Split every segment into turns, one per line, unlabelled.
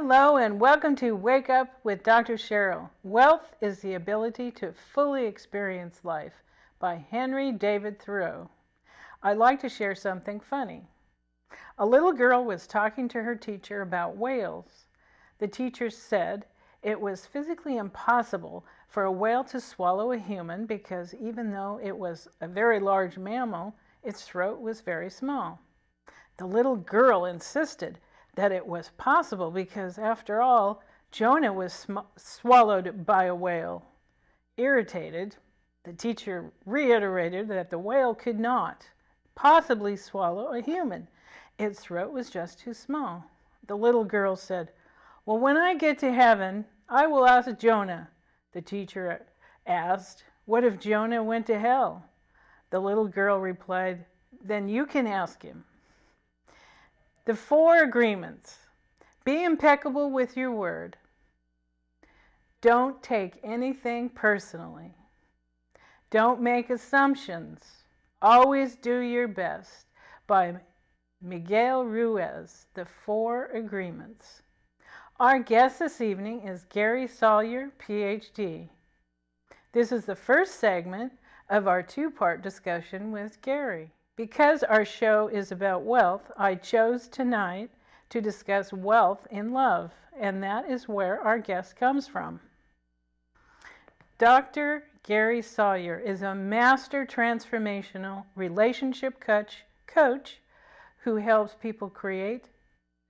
Hello and welcome to Wake Up with Dr. Cheryl. Wealth is the ability to fully experience life by Henry David Thoreau. I'd like to share something funny. A little girl was talking to her teacher about whales. The teacher said it was physically impossible for a whale to swallow a human because even though it was a very large mammal, its throat was very small. The little girl insisted that it was possible because, after all, Jonah was swallowed by a whale. Irritated, the teacher reiterated that the whale could not possibly swallow a human. Its throat was just too small. The little girl said, "Well, when I get to heaven, I will ask Jonah." The teacher asked, "What if Jonah went to hell?" The little girl replied, "Then you can ask him." The 4 agreements. Be impeccable with your word. Don't take anything personally. Don't make assumptions. Always do your best. By Miguel Ruiz, The 4 Agreements. Our guest this evening is Gary Salyer, PhD. This is the first segment of our 2-part discussion with Gary. Because our show is about wealth, I chose tonight to discuss wealth in love, and that is where our guest comes from. Dr. Gary Salyer is a master transformational relationship coach who helps people create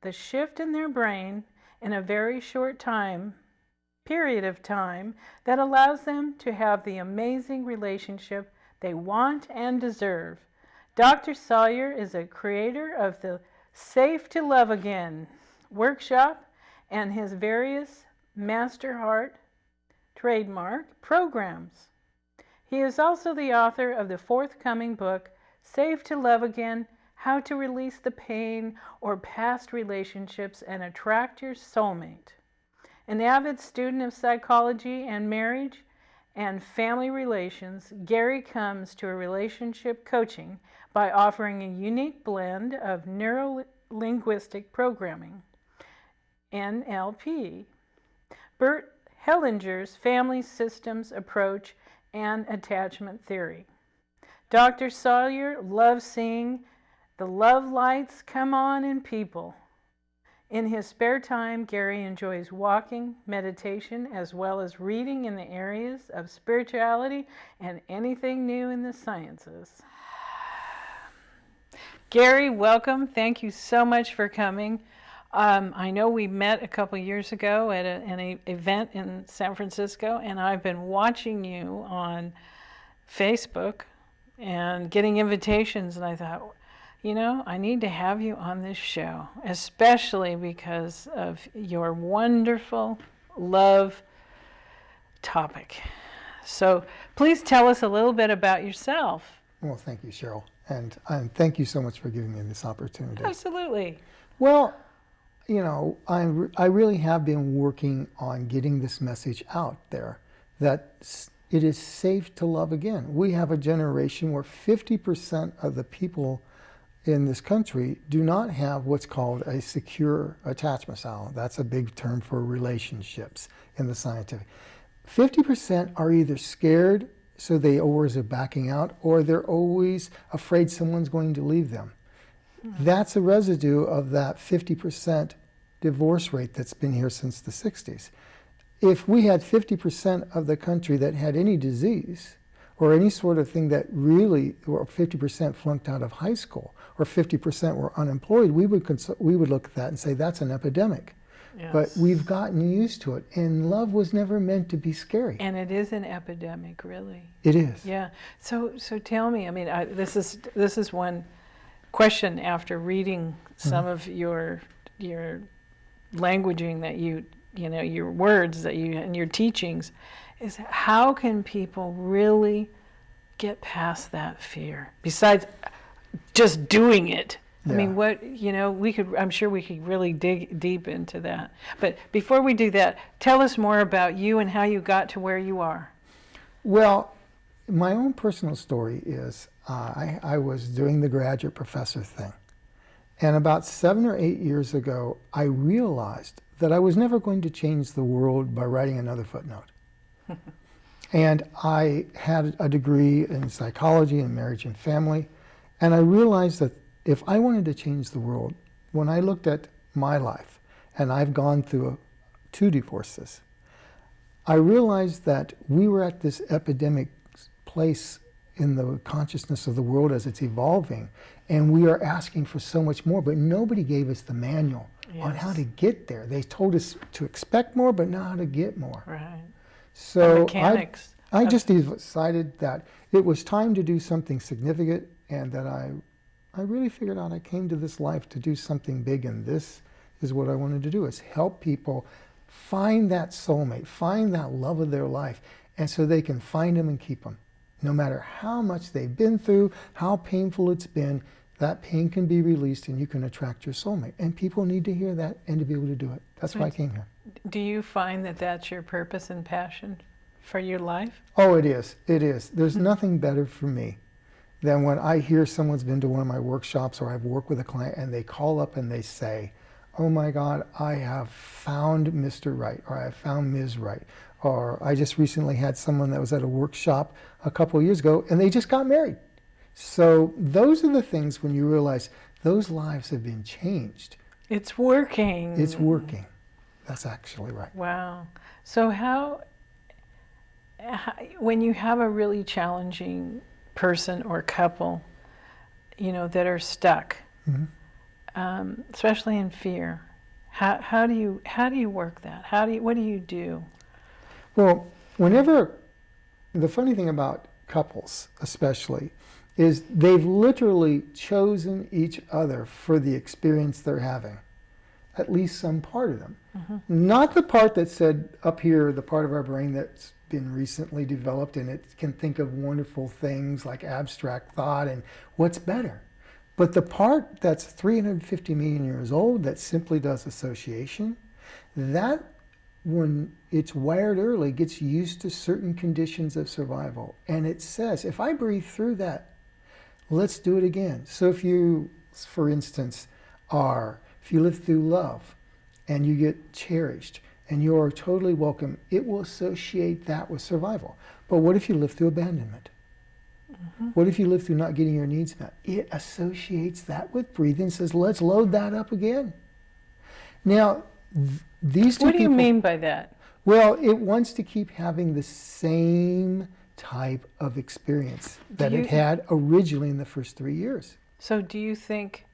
the shift in their brain in a very short period of time that allows them to have the amazing relationship they want and deserve. Dr. Salyer is a creator of the Safe to Love Again workshop and his various Master Heart trademark programs. He is also the author of the forthcoming book, Safe to Love Again, How to Release the Pain or Past Relationships and Attract Your Soulmate. An avid student of psychology and marriage and family relations, Gary comes to a relationship coaching by offering a unique blend of neuro-linguistic programming, NLP, Bert Hellinger's family systems approach, and attachment theory. Dr. Salyer loves seeing the love lights come on in people. In his spare time, Gary enjoys walking, meditation, as well as reading in the areas of spirituality and anything new in the sciences. Gary, welcome. Thank you so much for coming. I know we met a couple years ago at an event in San Francisco, and I've been watching you on Facebook and getting invitations, and I thought, you know, I need to have you on this show, especially because of your wonderful love topic. So please tell us a little bit about yourself.
Well, thank you, Cheryl. And thank you so much for giving me this opportunity.
Absolutely.
Well, you know, I really have been working on getting this message out there that it is safe to love again. We have a generation where 50% of the people in this country do not have what's called a secure attachment style. That's a big term for relationships in the scientific. 50% are either scared, so they always are backing out, or they're always afraid someone's going to leave them. Mm-hmm. That's a residue of that 50% divorce rate that's been here since the 60s. If we had 50% of the country that had any disease, or any sort of thing that really, or 50% flunked out of high school, or 50% were unemployed, we would look at that and say that's an epidemic. Yes. But we've gotten used to it, and love was never meant to be scary.
And it is an epidemic, really.
It is.
Yeah. So tell me. I mean, this is one question after reading some of your languaging that you know, your words that you and your teachings, is how can people really get past that fear besides just doing it?
Yeah.
I mean, I'm sure we could really dig deep into that. But before we do that, tell us more about you and how you got to where you are.
Well, my own personal story is I was doing the graduate professor thing. And about 7 or 8 years ago, I realized that I was never going to change the world by writing another footnote. And I had a degree in psychology and marriage and family, and I realized that if I wanted to change the world, when I looked at my life, and I've gone through 2 divorces, I realized that we were at this epidemic place in the consciousness of the world as it's evolving, and we are asking for so much more, but nobody gave us the manual on how to get there. They told us to expect more, but not how to get more.
Right.
So
The mechanics.
I just decided that it was time to do something significant, and that I really figured out I came to this life to do something big, and this is what I wanted to do, is help people find that soulmate, find that love of their life, and so they can find them and keep them. No matter how much they've been through, how painful it's been, that pain can be released and you can attract your soulmate. And people need to hear that and to be able to do it. That's why I came here.
Do you find that that's your purpose and passion for your life?
Oh, it is. It is. There's nothing better for me than when I hear someone's been to one of my workshops, or I've worked with a client and they call up and they say, oh my God, I have found Mr. Right, or I have found Ms. Right. Or I just recently had someone that was at a workshop a couple of years ago and they just got married. So those are the things when you realize those lives have been changed.
It's working.
It's working. That's actually right.
Wow. So how when you have a really challenging person or couple, that are stuck, especially in fear, how do you work that? What do you do?
Well, the funny thing about couples especially is they've literally chosen each other for the experience they're having, at least some part of them. Not the part that said up here, the part of our brain that's been recently developed and it can think of wonderful things like abstract thought and what's better. But the part that's 350 million years old that simply does association, that when it's wired early gets used to certain conditions of survival. And it says, if I breathe through that, let's do it again. So if you, for instance, if you live through love and you get cherished and you're totally welcome, it will associate that with survival. But what if you live through abandonment? What if you live through not getting your needs met? It associates that with breathing and says, let's load that up again. Now, these two
What do you
people,
mean by that?
well, it wants to keep having the same type of experience that it had originally in the first 3 years.
So do you think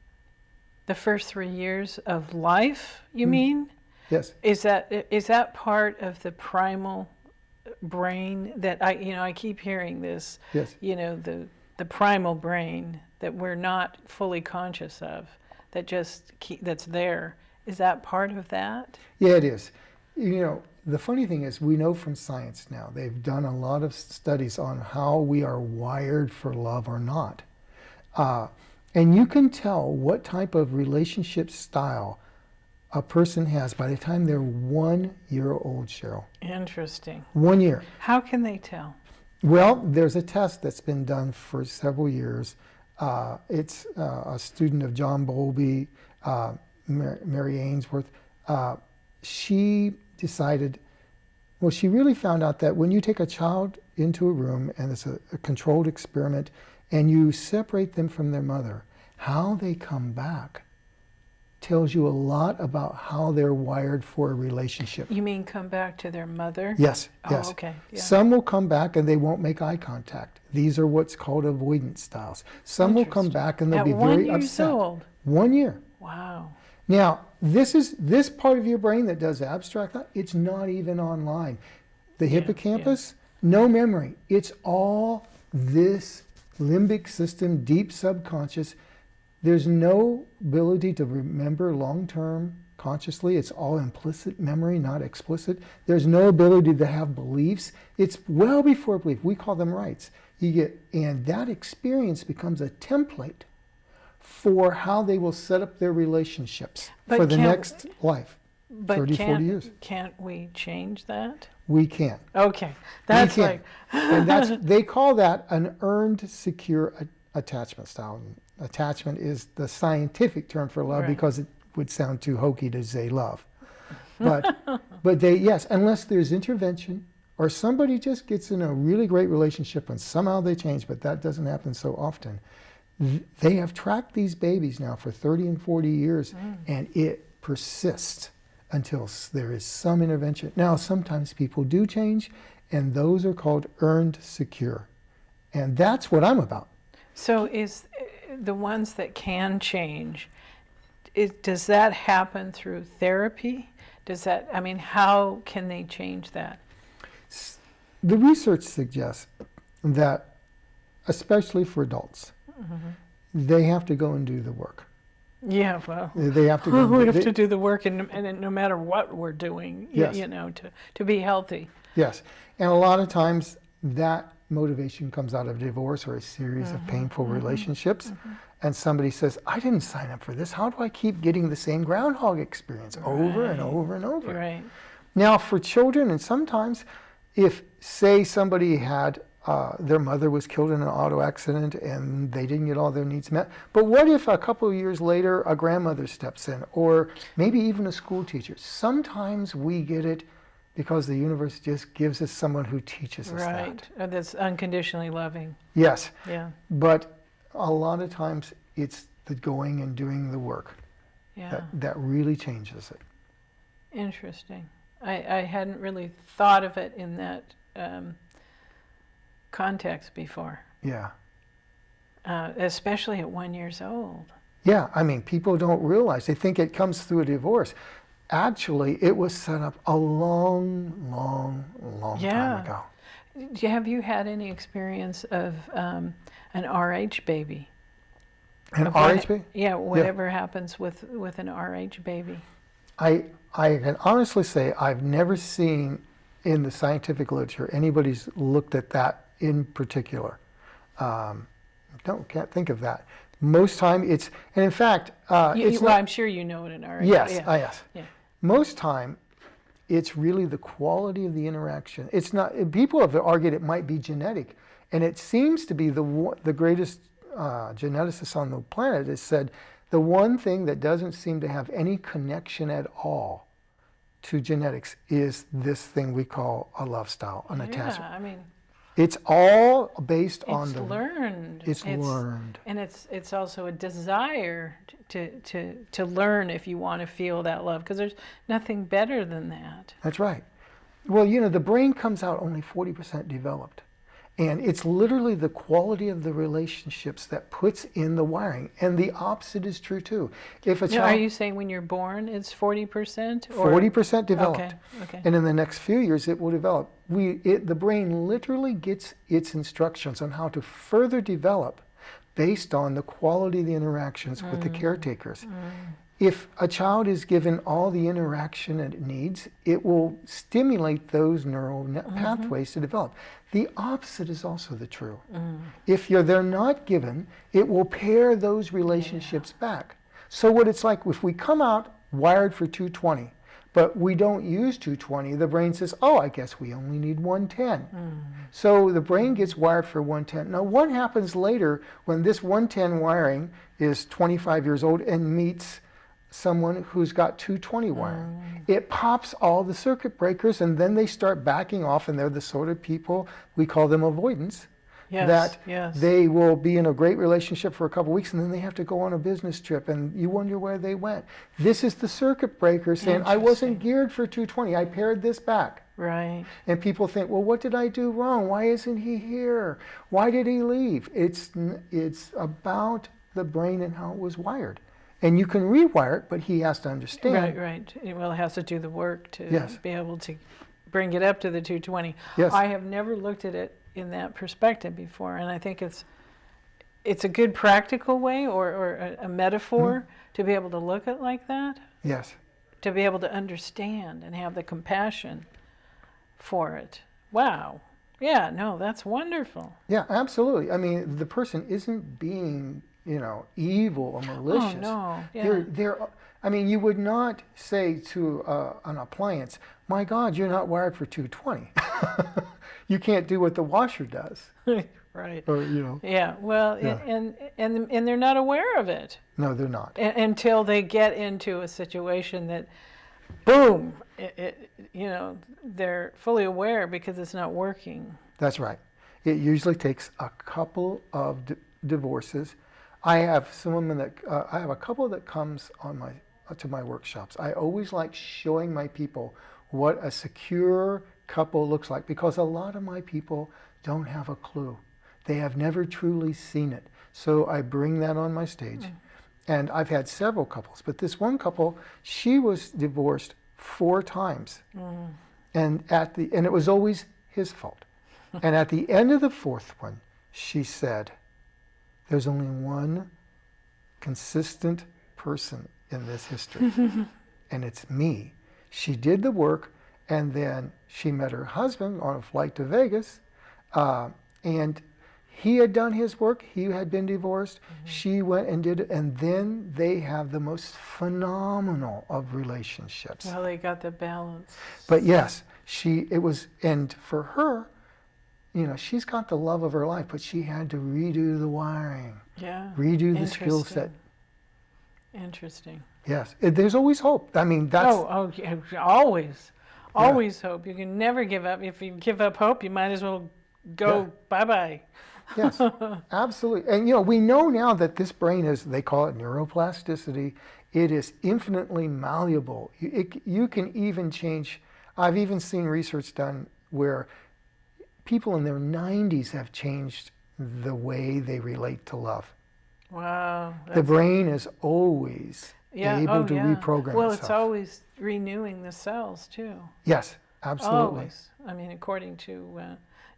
the first 3 years of life, you mean?
Yes.
Is that part of the primal brain that I keep hearing this?
Yes.
The primal brain that we're not fully conscious of, that's there. Is that part of that?
Yeah, it is. The funny thing is, we know from science now, they've done a lot of studies on how we are wired for love or not. And you can tell what type of relationship style a person has by the time they're 1 year old, Cheryl.
Interesting.
1 year.
How can they tell?
Well, there's a test that's been done for several years. It's a student of John Bowlby, Mary Ainsworth. She decided, she really found out that when you take a child into a room and it's a controlled experiment and you separate them from their mother, how they come back tells you a lot about how they're wired for a relationship.
You mean come back to their mother?
Yes,
Oh,
yes.
okay. Yeah.
Some will come back and they won't make eye contact. These are what's called avoidance styles. Some will come back and they'll be very upset.
At 1 year old?
1 year.
Wow.
Now, this part of your brain that does abstract thought, it's not even online. The hippocampus, no memory. It's all this limbic system, deep subconscious. There's no ability to remember long-term consciously. It's all implicit memory, not explicit. There's no ability to have beliefs. It's well before belief. We call them rights. And that experience becomes a template for how they will set up their relationships for the next life, 30, 40 years.
Can't we change that?
We can.
Okay. That's
we can.
like...
And they call that an earned secure attachment style. Attachment is the scientific term for love,
Right.
because it would sound too hokey to say love. But yes, unless there's intervention or somebody just gets in a really great relationship and somehow they change, but that doesn't happen so often. They have tracked these babies now for 30 and 40 years, and it persists until there is some intervention. Now, sometimes people do change, and those are called earned secure. And that's what I'm about.
So is the ones that can change, does that happen through therapy? How can they change that?
The research suggests that, especially for adults, they have to go and do the work.
Yeah, well,
they have to go.
We have to do the work, and no matter what we're doing,
yes.
To be healthy.
Yes, and a lot of times that motivation comes out of divorce or a series of painful relationships, and somebody says, "I didn't sign up for this. How do I keep getting the same groundhog experience over and over and over?"
Right.
Now, for children, and sometimes, if say somebody had their mother was killed in an auto accident and they didn't get all their needs met. But what if a couple of years later a grandmother steps in, or maybe even a school teacher? Sometimes we get it because the universe just gives us someone who teaches us that.
Right, that's unconditionally loving.
Yes.
Yeah.
But a lot of times it's the going and doing the work that really changes it.
Interesting. I hadn't really thought of it in that context before.
Yeah.
Especially at 1 year old.
Yeah, I mean, people don't realize. They think it comes through a divorce. Actually, it was set up a long time ago.
Have you had any experience of an RH baby?
An RH baby?
Yeah, whatever happens with an RH baby.
I can honestly say I've never seen in the scientific literature anybody's looked at that in particular. Can't think of that. Most time it's, and in fact, it's
I'm sure you know what an RH.
Yes,
yes.
Yeah. Most time, it's really the quality of the interaction. It's not. People have argued it might be genetic, and it seems to be the greatest geneticist on the planet has said the one thing that doesn't seem to have any connection at all to genetics is this thing we call a love style, an attachment.
I mean,
it's all based on the
learned.
It's learned,
and it's also a desire to learn if you want to feel that love, because there's nothing better than that.
That's right. Well, the brain comes out only 40% developed. And it's literally the quality of the relationships that puts in the wiring. And the opposite is true too. If a child,
are you saying when you're born it's 40%?
40% developed.
Okay.
And in the next few years it will develop. The brain literally gets its instructions on how to further develop based on the quality of the interactions with the caretakers. If a child is given all the interaction it needs, it will stimulate those neural pathways to develop. The opposite is also the true. If they're not given, it will pair those relationships back. So what it's like, if we come out wired for 220, but we don't use 220, the brain says, oh, I guess we only need 110. So the brain gets wired for 110. Now what happens later when this 110 wiring is 25 years old and meets someone who's got 220 wiring? It pops all the circuit breakers, and then they start backing off, and they're the sort of people, we call them avoidants, they will be in a great relationship for a couple weeks, and then they have to go on a business trip, and you wonder where they went. This is the circuit breaker saying, I wasn't geared for 220, I pared this back.
Right.
And people think, well, what did I do wrong? Why isn't he here? Why did he leave? It's about the brain and how it was wired. And you can rewire it, but he has to understand.
Right. Well, it has to do the work to be able to bring it up to the 220.
Yes.
I have never looked at it in that perspective before, and I think it's a good practical way or a metaphor to be able to look at it like that.
Yes.
To be able to understand and have the compassion for it. Wow. Yeah, no, that's wonderful.
Yeah, absolutely. I mean, the person isn't being evil or malicious.
Oh, no. Yeah.
I mean, you would not say to an appliance, my God, you're not wired for 220. You can't do what the washer does.
Right.
Or,
Yeah, well, and they're not aware of it.
No, they're not.
Until they get into a situation that boom, they're fully aware because it's not working.
That's right. It usually takes a couple of divorces. I have some women that I have a couple that comes on to my workshops. I always like showing my people what a secure couple looks like, because a lot of my people don't have a clue. They have never truly seen it. So I bring that on my stage. And I've had several couples, but this one couple, she was divorced 4 times. And it was always his fault. And at the end of the 4th one, she said, there's only one consistent person in this history, and it's me. She did the work, and then she met her husband on a flight to Vegas, and he had done his work. He had been divorced. She went and did it, and then they have the most phenomenal of relationships.
Well, they got the balance.
But yes, and for her, she's got the love of her life, but she had to redo the wiring, redo the skill set.
Interesting.
Yes, there's always hope. I mean, that's...
Always hope. You can never give up. If you give up hope, you might as well go bye-bye.
Yes, absolutely. And, we know now that this brain they call it neuroplasticity. It is infinitely malleable. You can even change. I've even seen research done where people in their 90s have changed the way they relate to love.
Wow.
The brain is always able to reprogram
Well,
itself.
it's always renewing the cells, too.
Yes, absolutely.
Always. I mean, according to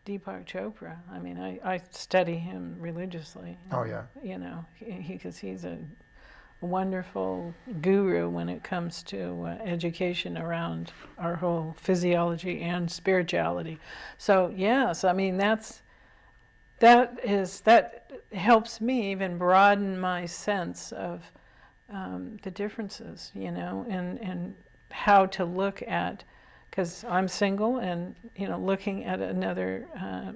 Deepak Chopra, I mean, I study him religiously.
Oh, yeah.
Because he's a wonderful guru when it comes to education around our whole physiology and spirituality. So yes, I mean that helps me even broaden my sense of the differences, and how to look at, because I'm single, and looking at another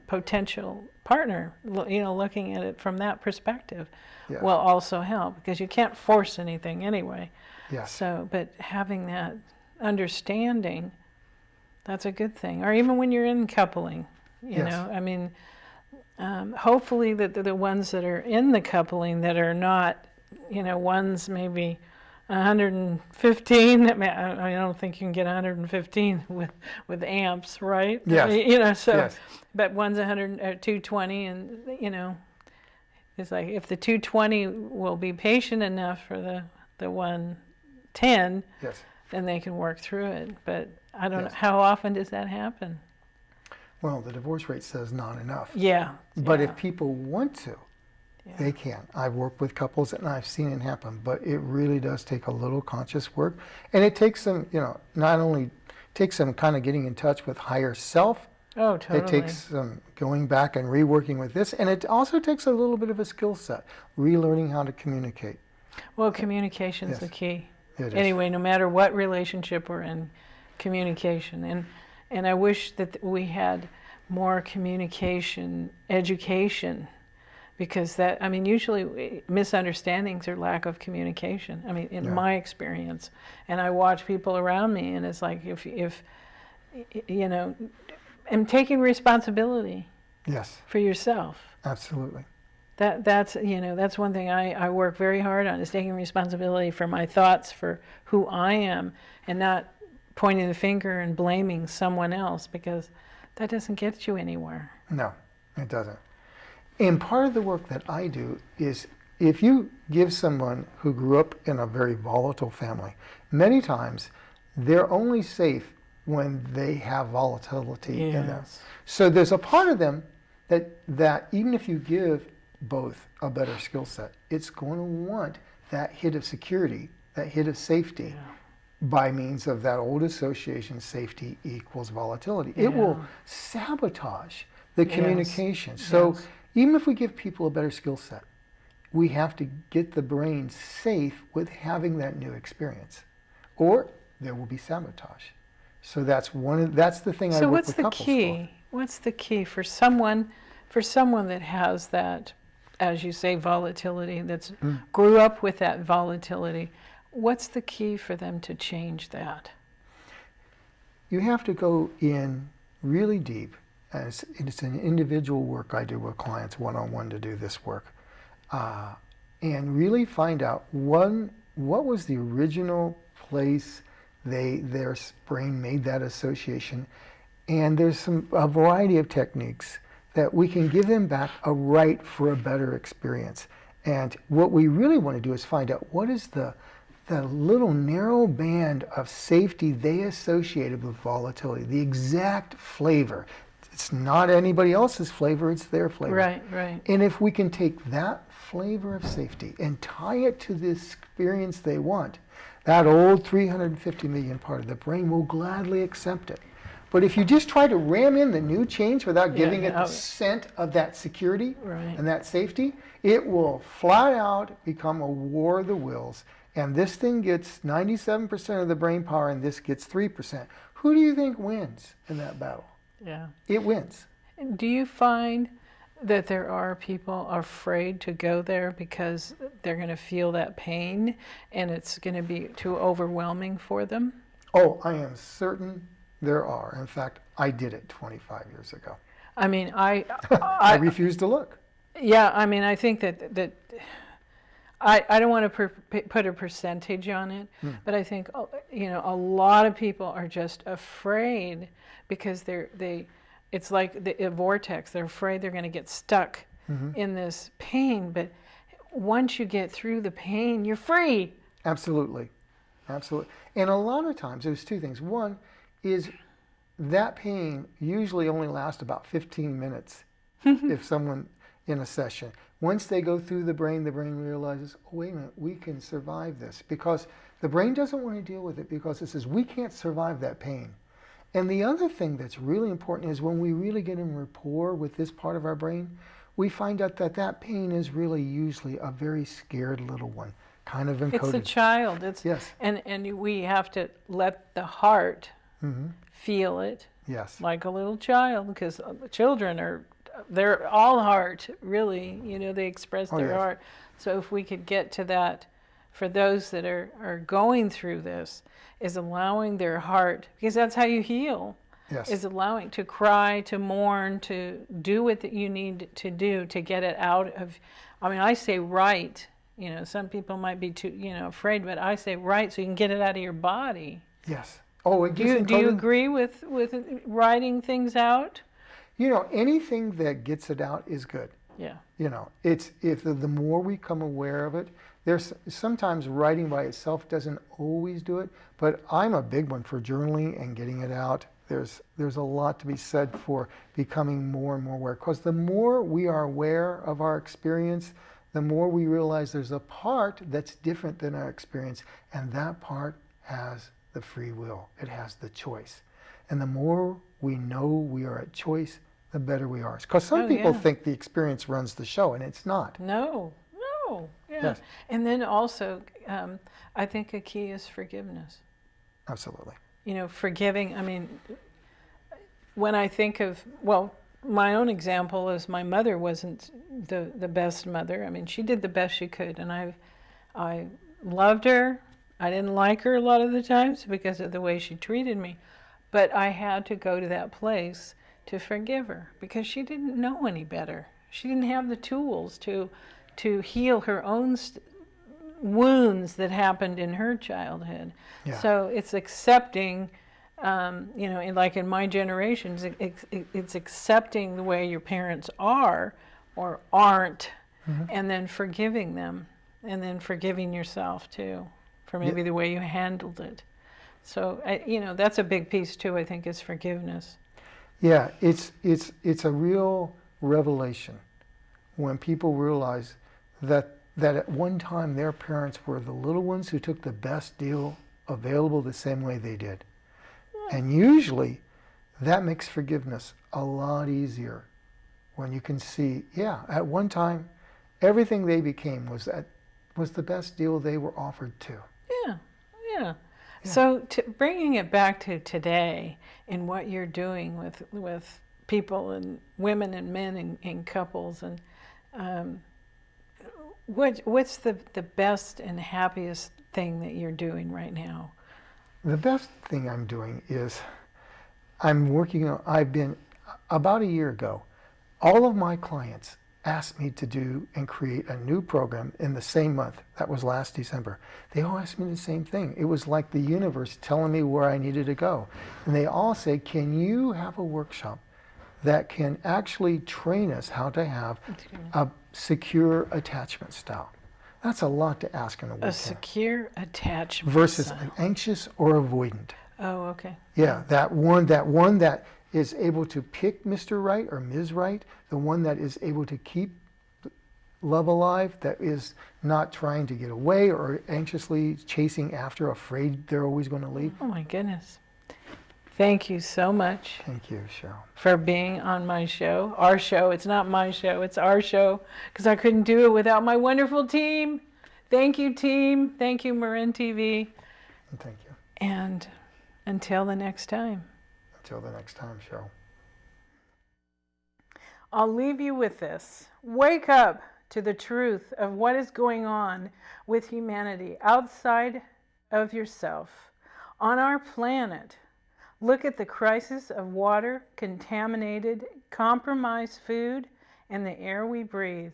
potential partner, looking at it from that perspective.
Yeah.
Will also help, because you can't force anything anyway.
Yes.
So, but having that understanding, that's a good thing. Or even when you're in coupling, you know, I mean, hopefully that the ones that are in the coupling that are not, one's maybe 115. I don't think you can get 115 with amps, right?
Yes. Yes.
But one's 220, and it's like, if the 220 will be patient enough for the 110,
yes,
then they can work through it. But I don't know, how often does that happen?
Well, the divorce rate says not enough.
Yeah.
But if people want to, they can. I've worked with couples and I've seen it happen, but it really does take a little conscious work. And it takes them, not only takes them kind of getting in touch with higher self.
Oh, totally.
It takes going back and reworking with this, and it also takes a little bit of a skill set, relearning how to communicate.
Well, communication's the key.
It is.
Anyway, no matter what relationship we're in, communication. And I wish that we had more communication education, because usually misunderstandings are lack of communication. I mean, in my experience, and I watch people around me, and it's like, if and taking responsibility for yourself.
Absolutely.
That's one thing I work very hard on, is taking responsibility for my thoughts, for who I am, and not pointing the finger and blaming someone else, because that doesn't get you anywhere.
No, it doesn't. And part of the work that I do is, if you give someone who grew up in a very volatile family, many times they're only safe when they have volatility in them. So there's a part of them that even if you give both a better skill set, it's going to want that hit of security, that hit of safety, by means of that old association, safety equals volatility. It will sabotage the communication. So even if we give people a better skill set, we have to get the brain safe with having that new experience, or there will be sabotage. So that's the thing I work with couples for.
What's the key for someone that has that, as you say, volatility, that's grew up with that volatility? What's the key for them to change that?
you have to go in really deep. And it's an individual work I do with clients one-on-one to do this work. And really find out what was the original place their brain made that association. And there's a variety of techniques that we can give them back a right for a better experience. And what we really want to do is find out what is the little narrow band of safety they associated with volatility, the exact flavor. It's not anybody else's flavor, it's their flavor.
Right, right.
And if we can take that flavor of safety and tie it to the experience they want, that old 350 million part of the brain will gladly accept it. But if you just try to ram in the new change without giving it the scent of that security and that safety, it will flat out become a war of the wills. And this thing gets 97% of the brain power and this gets 3%. Who do you think wins in that battle?
Yeah.
It wins.
Do you find that there are people afraid to go there because they're going to feel that pain and it's going to be too overwhelming for them?
Oh, I am certain there are. In fact, I did it 25 years ago.
I mean,
I refused to look.
Yeah, I mean, I think that I don't want to put a percentage on it, but I think a lot of people are just afraid because it's like a vortex. They're afraid they're going to get stuck in this pain, but once you get through the pain, you're free.
Absolutely, absolutely. And a lot of times, there's two things. One is that pain usually only lasts about 15 minutes if someone in a session. Once they go through the brain realizes, oh, wait a minute, we can survive this. Because the brain doesn't want to deal with it because it says, we can't survive that pain. And the other thing that's really important is when we really get in rapport with this part of our brain, we find out that pain is really usually a very scared little one, kind of encoded.
It's a child.
Yes.
And we have to let the heart feel it.
Yes.
Like a little child, because children they're all heart, really. They express their heart. So if we could get to that, for those that are going through this, is allowing their heart, because that's how you heal.
Yes.
Is allowing to cry, to mourn, to do what you need to do to get it out of. I mean, I say right. Some people might be too afraid, but I say right so you can get it out of your body.
Yes. Oh, it gets
do you agree with writing things out?
Anything that gets it out is good.
Yeah.
It's if the more we become aware of it, there's sometimes writing by itself doesn't always do it, but I'm a big one for journaling and getting it out. There's a lot to be said for becoming more and more aware, because the more we are aware of our experience, the more we realize there's a part that's different than our experience, and that part has the free will. It has the choice. And the more we know we are at choice, the better we are. Because some people think the experience runs the show, and it's not.
No. Yeah.
Yes.
And then also, I think a key is forgiveness.
Absolutely.
Forgiving. I mean, when I think of, my own example is my mother wasn't the best mother. I mean, she did the best she could, and I loved her. I didn't like her a lot of the times because of the way she treated me, but I had to go to that place to forgive her because she didn't know any better. She didn't have the tools to heal her own wounds that happened in her childhood. Yeah. So it's accepting, like in my generations, it's accepting the way your parents are or aren't, and then forgiving them, and then forgiving yourself too for maybe the way you handled it. So that's a big piece too. I think is forgiveness.
Yeah, it's a real revelation when people realize that at one time their parents were the little ones who took the best deal available the same way they did. And usually that makes forgiveness a lot easier when you can see, at one time everything they became was the best deal they were offered to.
Yeah. So bringing it back to today and what you're doing with people and women and men and couples, and what's the best and happiest thing that you're doing right now?
The best thing I'm doing is I'm working on, I've been, about a year ago, all of my clients asked me to do and create a new program in the same month. That was last December. They all asked me the same thing. It was like the universe telling me where I needed to go. And they all said, can you have a workshop that can actually train us how to have a secure attachment style? That's a lot to ask in a weekend.
A secure attachment
versus
style.
an anxious or avoidant.
Oh, okay.
Yeah, that one that is able to pick Mr. Right or Ms. Right, the one that is able to keep love alive, that is not trying to get away or anxiously chasing after, afraid they're always going to leave.
Oh my goodness. Thank you so much
Thank you, Cheryl.
for being on my show. Our show. It's not my show, it's our show, because I couldn't do it without my wonderful team. Thank you, team. Thank you, Marin TV.
And thank you.
And until the next time.
Until the next time, Cheryl.
I'll leave you with this. Wake up to the truth of what is going on with humanity outside of yourself, on our planet. Look at the crisis of water, contaminated, compromised food, and the air we breathe.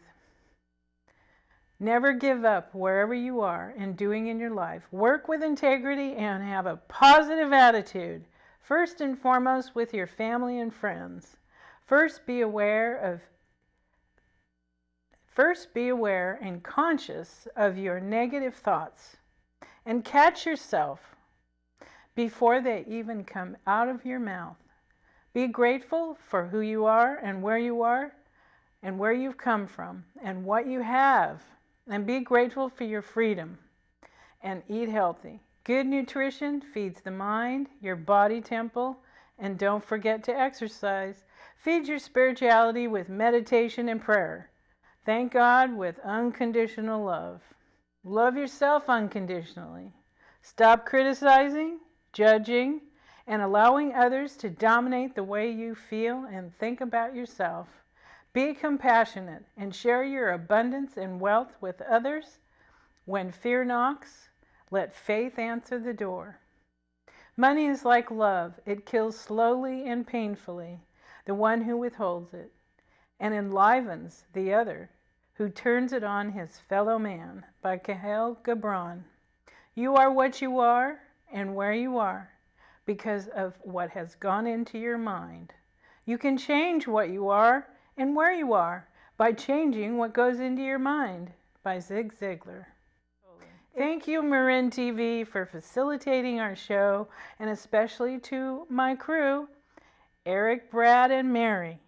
Never give up wherever you are and doing in your life. Work with integrity and have a positive attitude, first and foremost with your family and friends. First be aware and conscious of your negative thoughts, and catch yourself before they even come out of your mouth. Be grateful for who you are and where you've come from and what you have, and be grateful for your freedom, and eat healthy. Good nutrition feeds the mind, your body temple, and don't forget to exercise. Feed your spirituality with meditation and prayer. Thank God with unconditional love. Love yourself unconditionally. Stop criticizing, judging, and allowing others to dominate the way you feel and think about yourself. Be compassionate and share your abundance and wealth with others. When fear knocks, let faith answer the door. Money is like love. It kills slowly and painfully the one who withholds it, and enlivens the other who turns it on his fellow man. By Kahlil Gibran. You are what you are and where you are because of what has gone into your mind. You can change what you are and where you are by changing what goes into your mind. By Zig Ziglar. Thank you, Marin TV, for facilitating our show, and especially to my crew, Eric, Brad, and Mary.